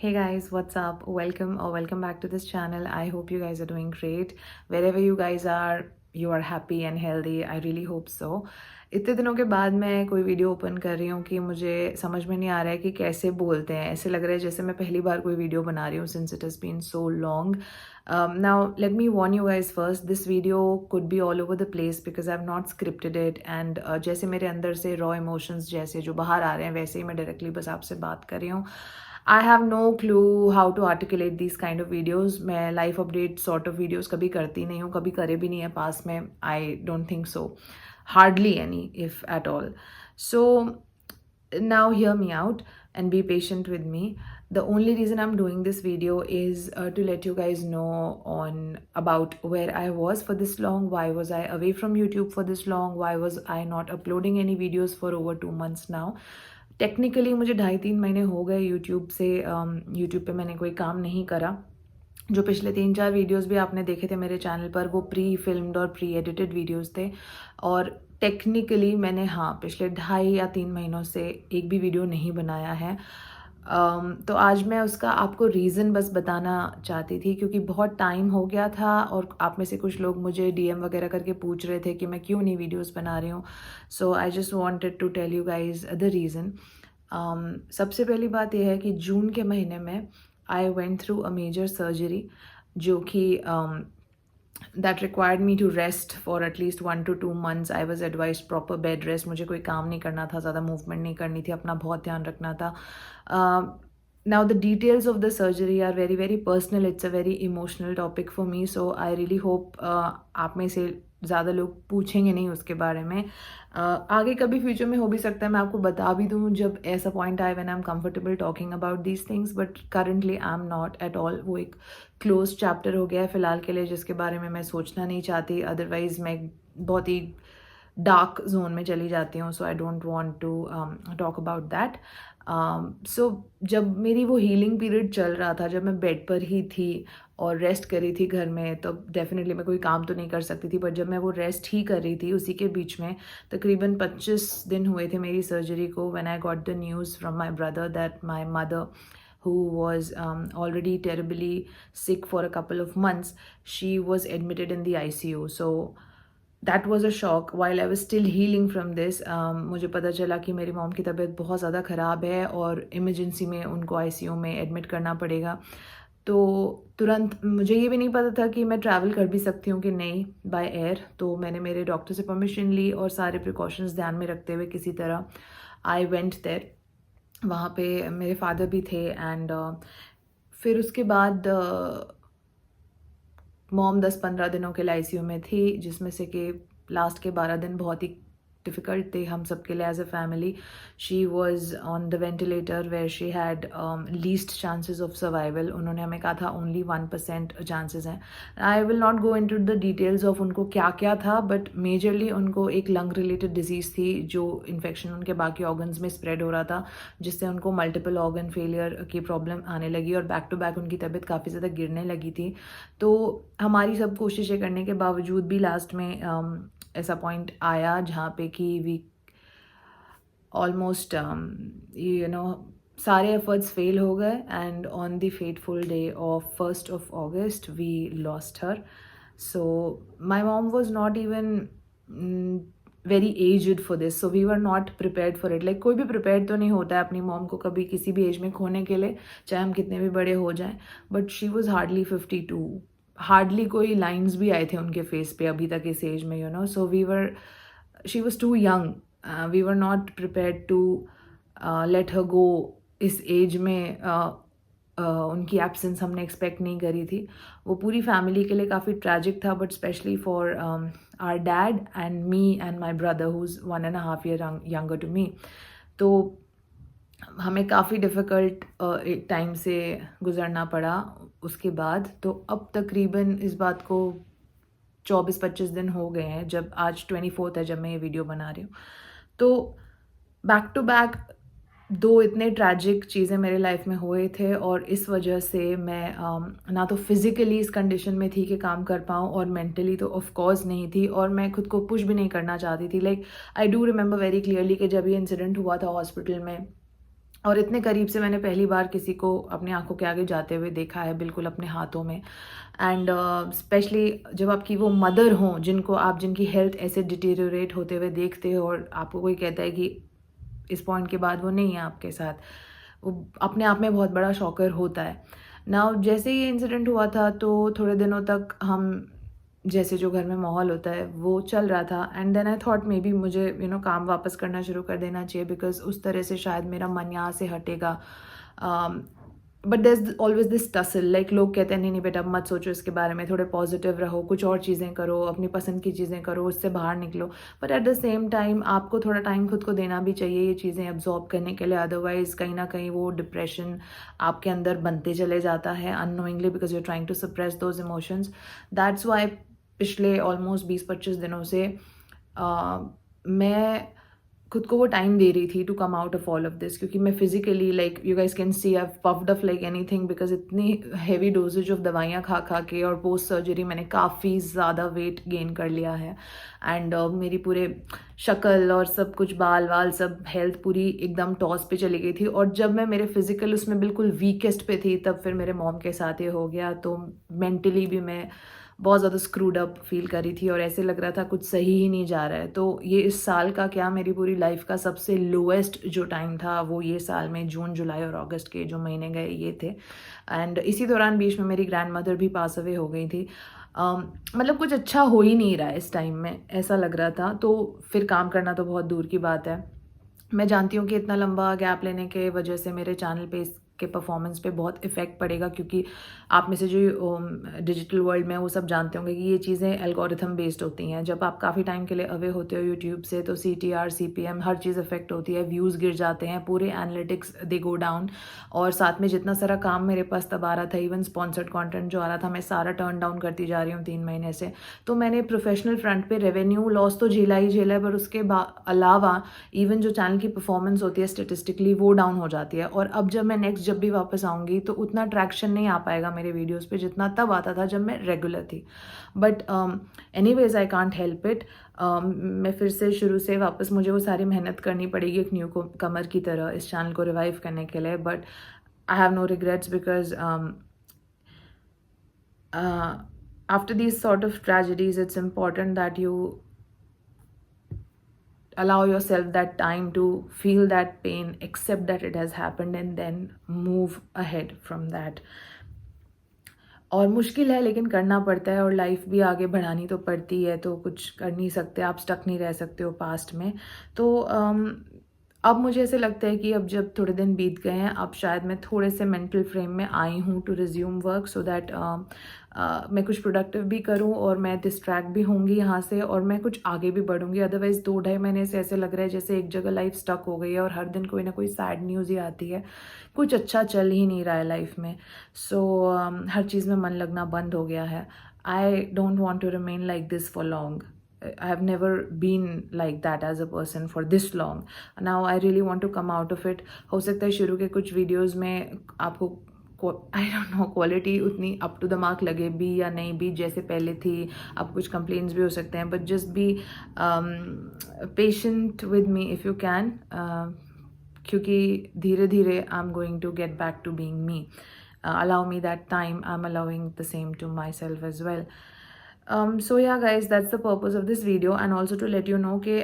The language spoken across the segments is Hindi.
Hey guys, what's up? Welcome back to this channel. I hope you guys are doing great. Wherever you guys are, you are happy and healthy. I really hope so. इतने दिनों के बाद मैं कोई वीडियो ओपन कर रही हूँ कि मुझे समझ में नहीं आ रहा है कि कैसे बोलते हैं. ऐसे लग रहा है जैसे मैं पहली बार कोई वीडियो बना रही हूँ since it has been so long. Now let me warn you guys first. This video could be all over the place because I've not scripted it and जैसे मेरे अंदर से raw emotions जैसे जो बाहर आ रहे हैं वैसे ही मैं डायरेक्टली बस आपसे बात कर रही हूँ. I have no clue how to articulate these kind of videos. मैं life update sort of videos कभी करती नहीं हूँ, कभी करे भी नहीं है पास में. I don't think so. Hardly any, if at all. So now hear me out and be patient with me. The only reason I'm doing this video is to let you guys know on about where I was for this long. Why was I away from YouTube for this long? Why was I not uploading any videos for over 2 months now? Technically मुझे 2.5-3 महीने हो गए यूट्यूब से. यूट्यूब पे मैंने कोई काम नहीं करा. जो पिछले 3-4 वीडियोस भी आपने देखे थे मेरे चैनल पर वो प्री फिल्म्ड और प्री एडिटेड वीडियोस थे. और टेक्निकली मैंने पिछले 2.5 या 3 महीनों से एक भी वीडियो नहीं बनाया है. तो आज मैं उसका आपको रीज़न बस बताना चाहती थी क्योंकि बहुत टाइम हो गया था और आप में से कुछ लोग मुझे डीएम वगैरह करके पूछ रहे थे कि मैं क्यों नहीं वीडियोस बना रही हूँ. So I just wanted to tell you guys the reason. सबसे पहली बात यह है कि जून के महीने में I went through a major surgery जो कि that required me to rest for at least 1 to 2 months. I was advised proper bed rest. मुझे कोई काम नहीं करना था, ज़्यादा मूवमेंट नहीं करनी थी, अपना बहुत ध्यान रखना था. Now the details of the surgery are very very personal. It's a very emotional topic for me. So I really hope आप में से ज़्यादा लोग पूछेंगे नहीं उसके बारे में. आगे कभी फ्यूचर में हो भी सकता है मैं आपको बता भी दूँ जब ऐसा पॉइंट आए when I am comfortable talking about these things. But currently I am not at all. वो एक क्लोज चैप्टर हो गया है फ़िलहाल के लिए जिसके बारे में मैं सोचना नहीं चाहती. अदरवाइज़ मैं बहुत ही डार्क जोन में चली जाती हूँ. So I don't want to talk about that. So जब मेरी वो हीलिंग पीरियड चल रहा था, जब मैं बेड पर ही थी और रेस्ट कर रही थी घर में, तो डेफिनेटली मैं कोई काम तो नहीं कर सकती थी. बट जब मैं वो रेस्ट ही कर रही थी उसी के बीच में तकरीबन 25 दिन हुए थे मेरी सर्जरी को when I got the news from my brother that my mother who was already terribly sick for a couple of months, she was admitted in the ICU. So that was a shock. While I was still healing from this, मुझे पता चला कि मेरी मॉम की तबीयत बहुत ज़्यादा ख़राब है और इमरजेंसी में उनको ICU में एडमिट करना पड़ेगा. तो तुरंत मुझे ये भी नहीं पता था कि मैं ट्रैवल कर भी सकती हूँ कि नहीं बाय एयर. तो मैंने मेरे डॉक्टर से परमिशन ली और सारे प्रिकॉशंस ध्यान में रखते हुए किसी तरह आई वेंट देयर. वहाँ पे मेरे फादर भी थे एंड फिर उसके बाद मॉम 10-15 दिनों के लिए ICU में थी जिसमें से कि लास्ट के 12 दिन बहुत ही डिफ़िकल्ट थे हम सब के लिए as a family. She was on the ventilator where she had least chances of survival. उन्होंने हमें कहा था ओनली 1% चांसेस हैं. I will not go into the details of उनको क्या क्या था बट मेजरली उनको एक लंग रिलेटेड डिजीज़ थी जो इन्फेक्शन उनके बाकी ऑर्गन्स में स्प्रेड हो रहा था जिससे उनको मल्टीपल ऑर्गन फेलियर की प्रॉब्लम आने लगी और बैक टू बैक उनकी तबीयत काफ़ी ज़्यादा गिरने लगी थी. तो हमारी सब कोशिशें करने के बावजूद भी लास्ट में ऐसा पॉइंट आया जहाँ पे कि वी ऑलमोस्ट सारे एफर्ट्स फेल हो गए and on the fateful day of 1st of August we lost her. So my mom was not even very aged for this. So we were not prepared for it. Like कोई भी प्रिपेयर्ड तो नहीं होता है अपनी मॉम को कभी किसी भी एज में खोने के लिए चाहे हम कितने भी बड़े हो जाएं. But she was hardly 52. Hardly कोई लाइन्स भी आए थे उनके फेस पे अभी तक इस एज में so she was too young. We were not prepared to let her go इस एज में. उनकी एब्सेंस हमने एक्सपेक्ट नहीं करी थी. वो पूरी फैमिली के लिए काफ़ी ट्रैजिक था but specially for our dad and me and my brother who is 1.5 year younger to me. तो हमें काफ़ी डिफ़िकल्ट एक टाइम से गुज़रना पड़ा उसके बाद. तो अब तकरीबन इस बात को 24-25 दिन हो गए हैं जब आज 24th है जब मैं ये वीडियो बना रही हूँ. तो बैक टू बैक 2 इतने ट्रैजिक चीज़ें मेरे लाइफ में हुए थे और इस वजह से मैं ना तो फिज़िकली इस कंडीशन में थी कि काम कर पाऊँ और मेंटली तो ऑफ कोर्स नहीं थी और मैं खुद को पुश भी नहीं करना चाहती थी. Like I do remember very clearly कि जब ये इंसिडेंट हुआ था हॉस्पिटल में और इतने करीब से मैंने पहली बार किसी को अपनी आंखों के आगे जाते हुए देखा है, बिल्कुल अपने हाथों में। एंड स्पेशली जब आपकी वो मदर हों, जिनकी हेल्थ ऐसे डिटेरियोरेट होते हुए देखते हो और आपको कोई कहता है कि इस पॉइंट के बाद वो नहीं है आपके साथ, वो अपने आप में बहुत बड़ा शॉकर होता है। नाउ जैसे ही ये इंसिडेंट हुआ था तो थोड़े दिनों तक हम जैसे जो घर में माहौल होता है वो चल रहा था, and then I thought maybe मुझे काम वापस करना शुरू कर देना चाहिए, बिकॉज उस तरह से शायद मेरा मन यहाँ से हटेगा। But there is always this tussle, like लोग कहते हैं नहीं नहीं बेटा अब मत सोचो इसके बारे में, थोड़े पॉजिटिव रहो, कुछ और चीज़ें करो, अपनी पसंद की चीज़ें करो, उससे बाहर निकलो। But at the same time आपको थोड़ा टाइम खुद को देना भी चाहिए ये चीज़ें एब्जॉर्ब करने के लिए, अदरवाइज कहीं ना कहीं वो डिप्रेशन आपके अंदर बनते चले जाता है unknowingly, because you are trying to suppress those emotions. That's why पिछले ऑलमोस्ट 20-25 दिनों से मैं खुद को वो टाइम दे रही थी to come out of all of this, क्योंकि मैं physically like you guys can see I puffed up like anything, because इतनी हैवी डोजेज ऑफ दवाइयाँ खा खा के और पोस्ट सर्जरी मैंने काफ़ी ज़्यादा वेट गेन कर लिया है। एंड मेरी पूरे शक्ल और सब कुछ बाल वाल सब हेल्थ पूरी एकदम टॉस पे चली गई थी, और जब मैं मेरे फिजिकल उसमें बिल्कुल वीकेस्ट पे थी तब फिर मेरे मॉम के साथ ये हो गया, तो मेंटली भी मैं बहुत ज़्यादा स्क्रूड अप फील कर रही थी और ऐसे लग रहा था कुछ सही ही नहीं जा रहा है। तो ये इस साल का क्या, मेरी पूरी लाइफ का सबसे लोएस्ट जो टाइम था वो ये साल में जून जुलाई और अगस्त के जो महीने गए ये थे। एंड इसी दौरान बीच में मेरी ग्रैंड मदर भी पास अवे हो गई थी। मतलब कुछ अच्छा हो ही नहीं रहा है इस टाइम में, ऐसा लग रहा था। तो फिर काम करना तो बहुत दूर की बात है। मैं जानती हूँ कि इतना लंबा गैप लेने के वजह से मेरे चैनल पे के परफॉर्मेंस पे बहुत इफेक्ट पड़ेगा, क्योंकि आप में से जो डिजिटल वर्ल्ड में वो सब जानते होंगे कि ये चीज़ें एल्गोरिथम बेस्ड होती हैं। जब आप काफ़ी टाइम के लिए अवे होते हो यूट्यूब से तो CTR CPM हर चीज़ इफेक्ट होती है, व्यूज़ गिर जाते हैं, पूरे एनालिटिक्स दे गो डाउन। और साथ में जितना सारा काम मेरे पास तब आ रहा था, इवन स्पॉन्सर्ड कॉन्टेंट जो आ रहा था, मैं सारा टर्न डाउन करती जा रही हूँ 3 महीने से। तो मैंने प्रोफेशनल फ्रंट पे रेवेन्यू लॉस तो झेला ही झेला है, पर उसके अलावा इवन जो चैनल की परफॉर्मेंस होती है स्टेटिस्टिकली वो डाउन हो जाती है। और अब जब मैं जब भी वापस आऊँगी तो उतना ट्रैक्शन नहीं आ पाएगा मेरे वीडियोस पे जितना तब आता था जब मैं रेगुलर थी। But anyways I can't help it. मैं फिर से शुरू से वापस मुझे वो सारी मेहनत करनी पड़ेगी एक न्यू कमर की तरह इस चैनल को रिवाइव करने के लिए। But I have no regrets, because after these sort of tragedies it's important that you allow yourself that time to feel that pain, accept that it has happened, and then move ahead from that. और मुश्किल है लेकिन करना पड़ता है, और लाइफ भी आगे बढ़ानी तो पड़ती है, तो कुछ कर नहीं सकते, आप स्टक नहीं रह सकते हो पास्ट में। तो अब मुझे ऐसे लगता है कि अब जब थोड़े दिन बीत गए हैं, अब शायद मैं थोड़े से मेंटल फ्रेम में आई हूँ to resume work, so that मैं कुछ प्रोडक्टिव भी करूँ और मैं डिस्ट्रैक्ट भी होंगी यहाँ से और मैं कुछ आगे भी बढ़ूँगी। अदरवाइज़ 2-2.5 महीने से ऐसे लग रहा है जैसे एक जगह लाइफ स्टक हो गई है और हर दिन कोई ना कोई सैड न्यूज़ ही आती है, कुछ अच्छा चल ही नहीं रहा है लाइफ में। सो हर चीज़ में मन लगना बंद हो गया है। I don't want to remain like this for long. I have never been like that as a person for this long. Now I really want to come out of it. हो सकता है शुरू के कुछ वीडियोस में आपको आई डोंट नो क्वालिटी उतनी अप टू द मार्क लगे भी या नहीं भी जैसे पहले थी, आप कुछ कंप्लेंट्स भी हो सकते हैं, but just be patient with me if you can, क्योंकि धीरे धीरे I am going to get back to being me. Allow me that time. I'm allowing the same to myself as well. So yeah guys, that's the purpose of this video, and also to let you know कि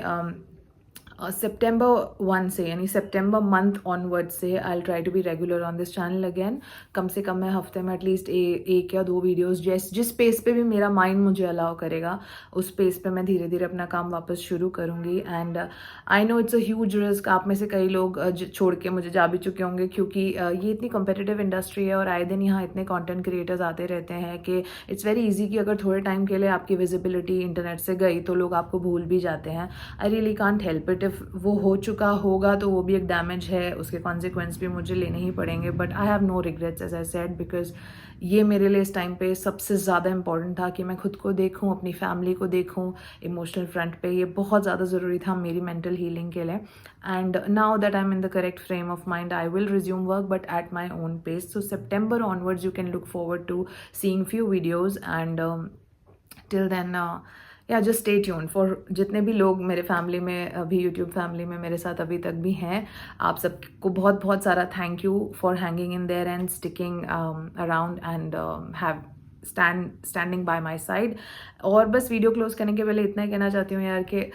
September 1 से यानी September month onwards से I'll try to be regular on this channel again. कम से कम मैं हफ्ते में एटलीस्ट एक या 2 वीडियोस जिस पेस पे भी मेरा माइंड मुझे अलाउ करेगा उस पेस पे मैं धीरे धीरे अपना काम वापस शुरू करूँगी. And I know it's a huge risk. आप में से कई लोग छोड़ के मुझे जा भी चुके होंगे, क्योंकि ये इतनी कम्पिटिटिव इंडस्ट्री है और आए दिन यहाँ इतने कॉन्टेंट क्रिएटर्स आते रहते हैं कि इट्स वेरी ईजी कि अगर थोड़े टाइम के लिए आपकी विजिबिलिटी इंटरनेट से गई तो लोग आपको भूल भी जाते हैं. I really can't help it. वो हो चुका होगा तो वो भी एक डैमेज है, उसके कॉन्सिक्वेंस भी मुझे लेने ही पड़ेंगे. But I have no regrets as I said, because ये मेरे लिए इस टाइम पे सबसे ज़्यादा इंपॉर्टेंट था कि मैं खुद को देखूं, अपनी फैमिली को देखूं इमोशनल फ्रंट पे. ये बहुत ज़्यादा ज़रूरी था मेरी मेंटल हीलिंग के लिए. And now that I am in the correct frame of mind, I will resume work but at my own pace. So September onwards you can look forward to seeing few videos, and till then या जस्ट स्टे ट्यून फॉर जितने भी लोग मेरे फैमिली में अभी यूट्यूब फैमिली में मेरे साथ अभी तक भी हैं, आप सबको बहुत बहुत सारा thank you for hanging in their and sticking around and have standing bye my side. और बस वीडियो क्लोज करने के पहले इतना ही कहना चाहती हूँ यार कि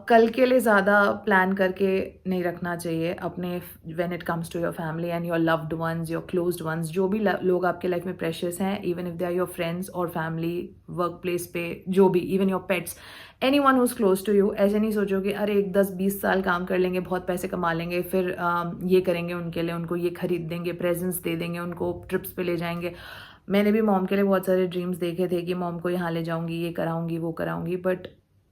कल के लिए ज़्यादा प्लान करके नहीं रखना चाहिए अपने, when it comes to your family and your loved ones, your closed ones, जो भी लोग आपके लाइफ में प्रेशियस हैं, even if they are your friends और फैमिली, वर्क प्लेस पे जो भी, even your pets, anyone who's close to you. ऐसे नहीं सोचो कि अरे 10-20 साल काम कर लेंगे, बहुत पैसे कमा लेंगे, फिर ये करेंगे उनके लिए, उनको ये खरीद देंगे, प्रेजेंट्स दे देंगे, उनको ट्रिप्स पे ले जाएंगे। मैंने भी मॉम के लिए बहुत सारे ड्रीम्स देखे थे कि मॉम को यहाँ ले जाऊँगी, ये कराऊँगी, वो कराऊँगी, बट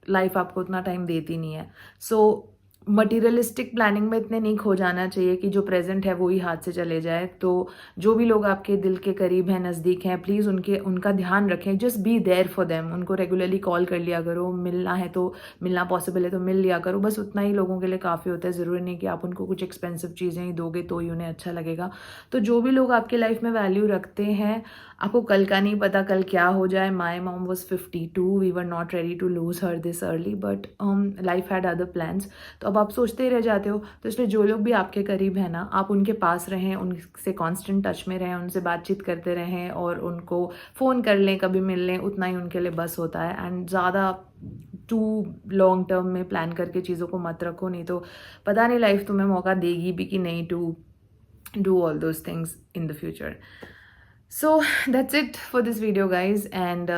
लाइफ आपको उतना टाइम देती नहीं है। सो मटीरियलिस्टिक प्लानिंग में इतने नहीं खो जाना चाहिए कि जो प्रेजेंट है वो ही हाथ से चले जाए। तो जो भी लोग आपके दिल के करीब हैं, नज़दीक हैं, प्लीज़ उनका ध्यान रखें। Just be there for them. उनको रेगुलरली कॉल कर लिया करो, मिलना है तो मिलना पॉसिबल है तो मिल लिया करो। बस उतना ही लोगों के लिए काफ़ी होता है। ज़रूरी नहीं कि आप उनको कुछ एक्सपेंसिव चीज़ें ही दोगे तो ही उन्हें अच्छा लगेगा। तो जो भी लोग आपके लाइफ में वैल्यू रखते हैं, आपको कल का नहीं पता कल क्या हो जाए। My mom was 52, we were not ready to lose her this early, but life had other plans. तो अब आप सोचते ही रह जाते हो। तो इसलिए जो लोग भी आपके करीब हैं ना, आप उनके पास रहें, उनसे कांस्टेंट टच में रहें, उनसे बातचीत करते रहें और उनको फ़ोन कर लें, कभी मिल लें, उतना ही उनके लिए बस होता है। एंड ज़्यादा टू लॉन्ग टर्म में प्लान करके चीज़ों को मत रखो, नहीं तो पता नहीं लाइफ तुम्हें मौका देगी भी कि नहीं to do all those things in the future. So that's it for this video, guys, and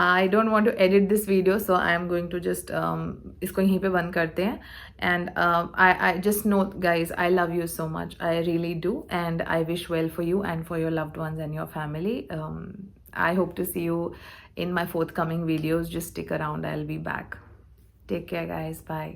I don't want to edit this video, so I am going to just इसको यहीं पे बंद करते हैं। And I just know, guys, I love you so much. I really do, and I wish well for you and for your loved ones and your family. I hope to see you in my forthcoming videos. Just stick around. I'll be back. Take care, guys. Bye.